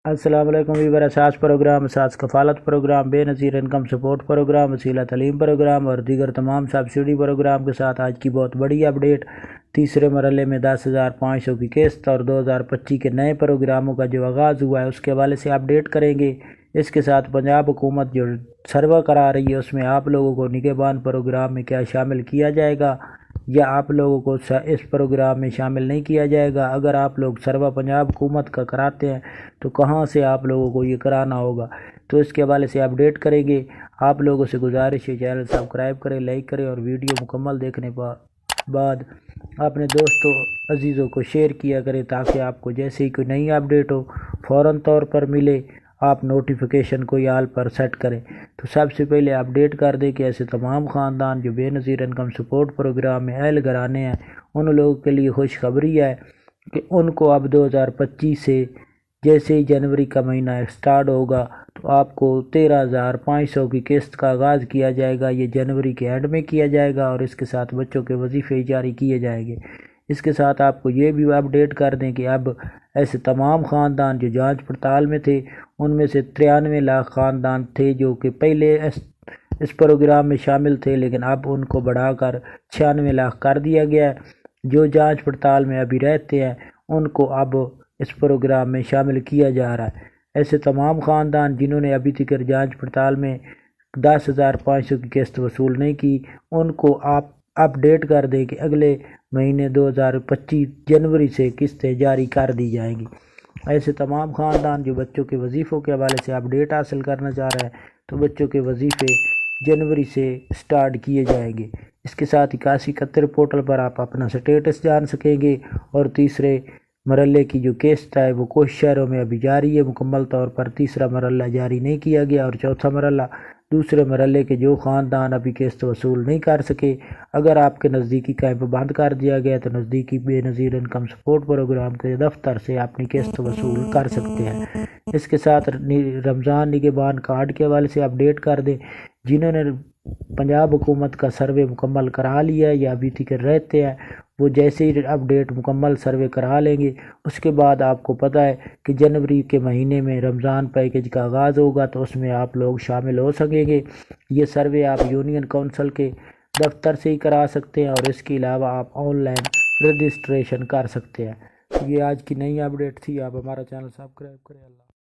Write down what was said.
السلام علیکم ویور اساس پروگرام، اساس کفالت پروگرام، بے نظیر انکم سپورٹ پروگرام، وسیلہ تعلیم پروگرام اور دیگر تمام سبسڈی پروگرام کے ساتھ آج کی بہت بڑی اپڈیٹ۔ تیسرے مرحلے میں 10,500 کی قسط اور 2025 کے نئے پروگراموں کا جو آغاز ہوا ہے اس کے حوالے سے اپڈیٹ کریں گے۔ اس کے ساتھ پنجاب حکومت جو سروا کرا رہی ہے اس میں آپ لوگوں کو نگہبان پروگرام میں کیا شامل کیا جائے گا یا آپ لوگوں کو اس پروگرام میں شامل نہیں کیا جائے گا۔ اگر آپ لوگ سروا پنجاب حکومت کا کراتے ہیں تو کہاں سے آپ لوگوں کو یہ کرانا ہوگا، تو اس کے حوالے سے اپڈیٹ کریں گے۔ آپ لوگوں سے گزارش ہے چینل سبسکرائب کریں، لائک کریں اور ویڈیو مکمل دیکھنے بعد اپنے دوستوں عزیزوں کو شیئر کیا کریں تاکہ آپ کو جیسے ہی کوئی نئی اپڈیٹ ہو فوراً طور پر ملے، آپ نوٹیفیکیشن کو آل پر سیٹ کریں۔ تو سب سے پہلے اپڈیٹ کر دیں کہ ایسے تمام خاندان جو بے نظیر انکم سپورٹ پروگرام میں اہل گھرانے ہیں ان لوگوں کے لیے خوشخبری ہے کہ ان کو اب 2025 سے جیسے ہی جنوری کا مہینہ سٹارٹ ہوگا تو آپ کو 13,500 کی قسط کا آغاز کیا جائے گا۔ یہ جنوری کے اینڈ میں کیا جائے گا اور اس کے ساتھ بچوں کے وظیفے جاری کیے جائیں گے۔ اس کے ساتھ آپ کو یہ بھی اپڈیٹ کر دیں کہ اب ایسے تمام خاندان جو جانچ پڑتال میں تھے ان میں سے 93 لاکھ خاندان تھے جو کہ پہلے اس پروگرام میں شامل تھے، لیکن اب ان کو بڑھا کر 96 لاکھ کر دیا گیا ہے۔ جو جانچ پڑتال میں ابھی رہتے ہیں ان کو اب اس پروگرام میں شامل کیا جا رہا ہے۔ ایسے تمام خاندان جنہوں نے ابھی تک جانچ پڑتال میں 10,500 کی قسط وصول نہیں کی ان کو آپ اپڈیٹ کر دیں کہ اگلے مہینے 2025 جنوری سے قسطیں جاری کر دی جائیں گی۔ ایسے تمام خاندان جو بچوں کے وظیفوں کے حوالے سے اپڈیٹ حاصل کرنا چاہ رہے ہیں تو بچوں کے وظیفے جنوری سے سٹارٹ کیے جائیں گے۔ اس کے ساتھ 8171 پورٹل پر آپ اپنا سٹیٹس جان سکیں گے اور تیسرے مرحلے کی جو قسط ہے وہ کچھ شہروں میں ابھی جاری ہے، مکمل طور پر تیسرا مرحلہ جاری نہیں کیا گیا، اور چوتھا مرحلہ دوسرے مرحلے کے جو خاندان ابھی قسط وصول نہیں کر سکے اگر آپ کے نزدیکی کیمپ بند کر دیا گیا تو نزدیکی بے نظیر انکم سپورٹ پروگرام کے دفتر سے اپنی قسط وصول کر سکتے ہیں۔ اس کے ساتھ رمضان نگہبان کارڈ کے حوالے سے اپڈیٹ کر دیں، جنہوں نے پنجاب حکومت کا سروے مکمل کرا لیا ہے یا ابھی تک رہتے ہیں وہ جیسے ہی اپڈیٹ مکمل سروے کرا لیں گے اس کے بعد آپ کو پتہ ہے کہ جنوری کے مہینے میں رمضان پیکج کا آغاز ہوگا تو اس میں آپ لوگ شامل ہو سکیں گے۔ یہ سروے آپ یونین کونسل کے دفتر سے ہی کرا سکتے ہیں اور اس کے علاوہ آپ آن لائن رجسٹریشن کر سکتے ہیں۔ یہ آج کی نئی اپڈیٹ تھی، آپ ہمارا چینل سبسکرائب کریں۔ اللہ